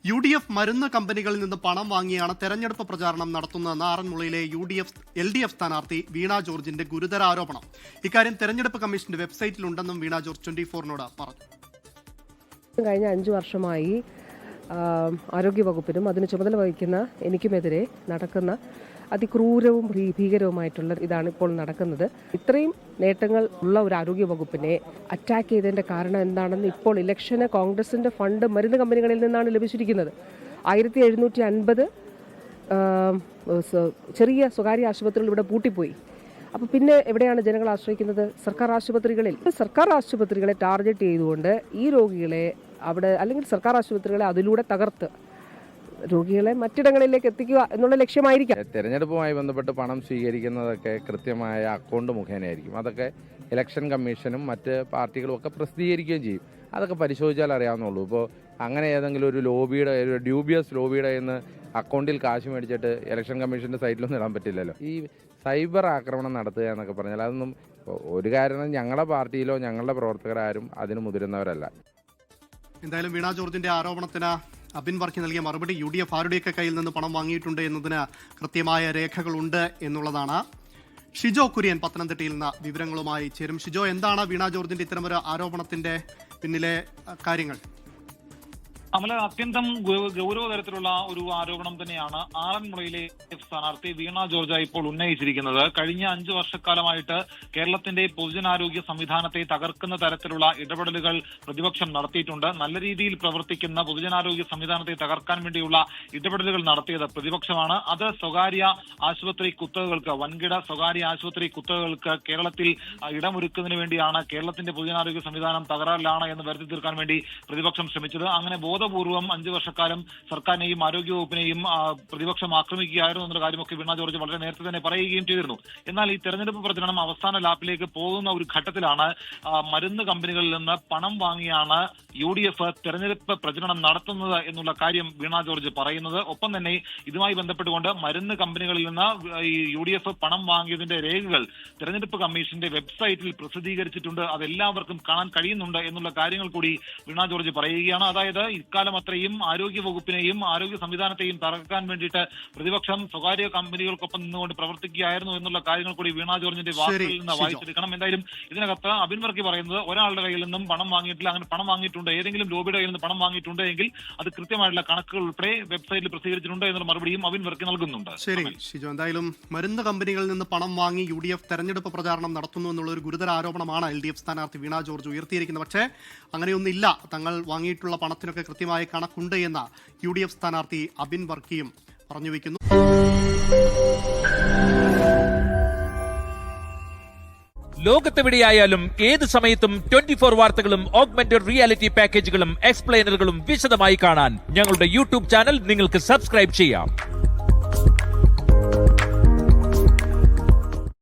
UDF മരുന്ന് കമ്പനികളിൽ നിന്ന് പണം വാങ്ങിയാണ് തെരഞ്ഞെടുപ്പ് പ്രചാരണം നടത്തുന്നതെന്ന് ആറന്മുളയിലെ LDF സ്ഥാനാർത്ഥി വീണ ജോർജിന്റെ ഗുരുതര ആരോപണം. ഇക്കാര്യം തെരഞ്ഞെടുപ്പ് കമ്മീഷന്റെ വെബ്സൈറ്റിലുണ്ടെന്നും വീണ ജോർജ് 24നോട് പറഞ്ഞു. കഴിഞ്ഞ 5 വർഷമായി ആരോഗ്യവകുപ്പിനും അതിന് ചുമതല വഹിക്കുന്ന എനിക്കുമെതിരെ നടക്കുന്ന അതിക്രൂരവും ഭീകരവുമായിട്ടുള്ള ഇതാണ് ഇപ്പോൾ നടക്കുന്നത്. ഇത്രയും നേട്ടങ്ങൾ ഉള്ള ഒരു ആരോഗ്യവകുപ്പിനെ അറ്റാക്ക് ചെയ്തതിന്റെ കാരണം എന്താണെന്ന് ഇപ്പോൾ ഇലക്ഷന് കോൺഗ്രസിന്റെ ഫണ്ട് മരുന്ന് കമ്പനികളിൽ നിന്നാണ് ലഭിച്ചിരിക്കുന്നത്. 1750 ചെറിയ സ്വകാര്യ ആശുപത്രികൾ ഇവിടെ പൂട്ടിപ്പോയി. അപ്പോൾ പിന്നെ എവിടെയാണ് ജനങ്ങൾ ആശ്രയിക്കുന്നത്? സർക്കാർ ആശുപത്രികളിൽ. സർക്കാർ ആശുപത്രികളെ ടാർഗറ്റ് ചെയ്തുകൊണ്ട് ഈ രോഗികളെ അവിടെ അല്ലെങ്കിൽ സർക്കാർ ആശുപത്രികളെ അതിലൂടെ തകർത്ത് രോഗികളെ മറ്റിടങ്ങളിലേക്ക് എത്തിക്കുക എന്നുള്ള ലക്ഷ്യമായിരിക്കാം. തെരഞ്ഞെടുപ്പുമായി ബന്ധപ്പെട്ട് പണം സ്വീകരിക്കുന്നതൊക്കെ കൃത്യമായ അക്കൗണ്ട് മുഖേനയായിരിക്കും. അതൊക്കെ ഇലക്ഷൻ കമ്മീഷനും മറ്റ് പാർട്ടികളും ഒക്കെ പ്രസിദ്ധീകരിക്കുകയും ചെയ്യും. അതൊക്കെ പരിശോധിച്ചാൽ അറിയാവുന്നുള്ളൂ. ഇപ്പോൾ അങ്ങനെ ഏതെങ്കിലും ഒരു ലോബിയുടെ ഡ്യൂബിയസ് ലോബിയുടെ നിന്ന് അക്കൗണ്ടിൽ കാശ് മേടിച്ചിട്ട് ഇലക്ഷൻ കമ്മീഷൻ്റെ സൈറ്റിലൊന്നും ഇടാൻ പറ്റില്ലല്ലോ. ഈ സൈബർ ആക്രമണം നടത്തുക എന്നൊക്കെ പറഞ്ഞാൽ അതൊന്നും ഒരു കാരണം ഞങ്ങളുടെ പാർട്ടിയിലോ ഞങ്ങളുടെ പ്രവർത്തകരാരും അതിന് മുതിരുന്നവരല്ല. എന്തായാലും വീണ ജോർജിന്റെ ആരോപണത്തിന് അബിൻ വർക്കി നൽകിയ മറുപടി UDF ആരുടെയൊക്കെ കയ്യിൽ നിന്ന് പണം വാങ്ങിയിട്ടുണ്ട് എന്നതിന് കൃത്യമായ രേഖകളുണ്ട് എന്നുള്ളതാണ്. ഷിജോ കുര്യൻ പത്തനംതിട്ടയിൽ നിന്ന് വിവരങ്ങളുമായി ചേരും. ഷിജോ, എന്താണ് വീണ ജോർജിന്റെ ഇത്തരമൊരു ആരോപണത്തിന്റെ പിന്നിലെ കാര്യങ്ങൾ? അമല, അത്യന്തം ഗൗരവതരത്തിലുള്ള ഒരു ആരോപണം തന്നെയാണ് ആറന്മുളയിലെ സ്ഥാനാർത്ഥി വീണ ജോർജ് ഇപ്പോൾ ഉന്നയിച്ചിരിക്കുന്നത്. കഴിഞ്ഞ 5 വർഷക്കാലമായിട്ട് കേരളത്തിന്റെ പൊതുജനാരോഗ്യ സംവിധാനത്തെ തകർക്കുന്ന തരത്തിലുള്ള ഇടപെടലുകൾ പ്രതിപക്ഷം നടത്തിയിട്ടുണ്ട്. നല്ല രീതിയിൽ പ്രവർത്തിക്കുന്ന പൊതുജനാരോഗ്യ സംവിധാനത്തെ തകർക്കാൻ വേണ്ടിയുള്ള ഇടപെടലുകൾ നടത്തിയത് പ്രതിപക്ഷമാണ്. അത് സ്വകാര്യ ആശുപത്രി കുത്തകകൾക്ക്, വൻകിട സ്വകാര്യ ആശുപത്രി കുത്തകകൾക്ക് കേരളത്തിൽ ഇടമൊരുക്കുന്നതിന് വേണ്ടിയാണ് കേരളത്തിന്റെ പൊതുജനാരോഗ്യ സംവിധാനം തകരാറിലാണ് എന്ന് വരുത്തി തീർക്കാൻ വേണ്ടി പ്രതിപക്ഷം ശ്രമിച്ചത്. അങ്ങനെ ബോധപൂർവം 5 വർഷക്കാലം സർക്കാരിനെയും ആരോഗ്യവകുപ്പിനെയും പ്രതിപക്ഷം ആക്രമിക്കുകയായിരുന്നു എന്നുള്ള കാര്യമൊക്കെ വീണ ജോർജ് വളരെ നേരത്തെ തന്നെ പറയുകയും ചെയ്തിരുന്നു. എന്നാൽ ഈ തെരഞ്ഞെടുപ്പ് പ്രചരണം അവസാന ലാപ്പിലേക്ക് പോകുന്ന ഒരു ഘട്ടത്തിലാണ് മരുന്ന് കമ്പനികളിൽ നിന്ന് പണം വാങ്ങിയാണ് UDF തെരഞ്ഞെടുപ്പ് പ്രചരണം നടത്തുന്നത് എന്നുള്ള കാര്യം വീണ ജോർജ് പറയുന്നത്. ഒപ്പം തന്നെ ഇതുമായി ബന്ധപ്പെട്ടുകൊണ്ട് മരുന്ന് കമ്പനികളിൽ നിന്ന് ഈ UDF പണം വാങ്ങിയതിന്റെ രേഖകൾ തെരഞ്ഞെടുപ്പ് കമ്മീഷന്റെ വെബ്സൈറ്റിൽ പ്രസിദ്ധീകരിച്ചിട്ടുണ്ട്. അതെല്ലാവർക്കും കാണാൻ കഴിയുന്നുണ്ട് എന്നുള്ള കാര്യങ്ങൾ കൂടി വീണ ജോർജ് പറയുകയാണ്. അതായത് ഇക്കാലം അത്രയും ആരോഗ്യ വകുപ്പിനെയും ആരോഗ്യ സംവിധാനത്തെയും തകർക്കാൻ വേണ്ടിയിട്ട് പ്രതിപക്ഷം സ്വകാര്യ കമ്പനികൾക്കൊപ്പം നിന്നുകൊണ്ട് പ്രവർത്തിക്കുകയായിരുന്നു എന്നുള്ള കാര്യങ്ങൾ കൂടി വീണ ജോർജിന്റെ വാക്കുകളിൽ നിന്ന് വായിച്ചെടുക്കണം. എന്തായാലും ഇതിനകത്ത് അബിൻ വർക്കി പറയുന്നത് ഒരാളുടെ കയ്യിൽ നിന്നും പണം വാങ്ങിയിട്ടില്ല. അങ്ങനെ പണം വാങ്ങിയിട്ടുണ്ട്, ഏതെങ്കിലും ലോബിയുടെ കയ്യിൽ നിന്ന് പണം വാങ്ങിയിട്ടുണ്ട് എങ്കിൽ അത് കൃത്യമായിട്ടുള്ള കണക്കുകൾ ഉൾപ്പെടെ വെബ്സൈറ്റിൽ പ്രസിദ്ധീകരിച്ചിട്ടുണ്ട് എന്നുള്ള മറുപടിയും അബിൻ വർക്കി നൽകുന്നുണ്ട്. ശരി ഷിജോ, എന്തായാലും മരുന്ന് കമ്പനികളിൽ നിന്ന് പണം വാങ്ങി UDF തെരഞ്ഞെടുപ്പ് പ്രചാരണം നടത്തുന്നു എന്നുള്ള ഒരു ഗുരുതര ആരോപണമാണ് LDF സ്ഥാനാർത്ഥി വീണ ജോർജ് ഉയർത്തിയിരിക്കുന്നത്. പക്ഷേ അങ്ങനെയൊന്നില്ല, തങ്ങൾ വാങ്ങിയിട്ടുള്ള പണത്തിനൊക്കെ കൃത്യമായ കണക്കുണ്ട് എന്ന് UDF സ്ഥാനാർത്ഥി അബിൻ വർക്കിയും പറഞ്ഞു വയ്ക്കുന്നു. ലോകത്തെവിടെയായാലും ഏത് സമയത്തും 24 വാർത്തകളും ഓഗ്മെന്റഡ് റിയാലിറ്റി പാക്കേജുകളും എക്സ്പ്ലെയിനറുകളും വിശദമായി കാണാൻ ഞങ്ങളുടെ YouTube ചാനൽ നിങ്ങൾക്ക് സബ്സ്ക്രൈബ് ചെയ്യാം.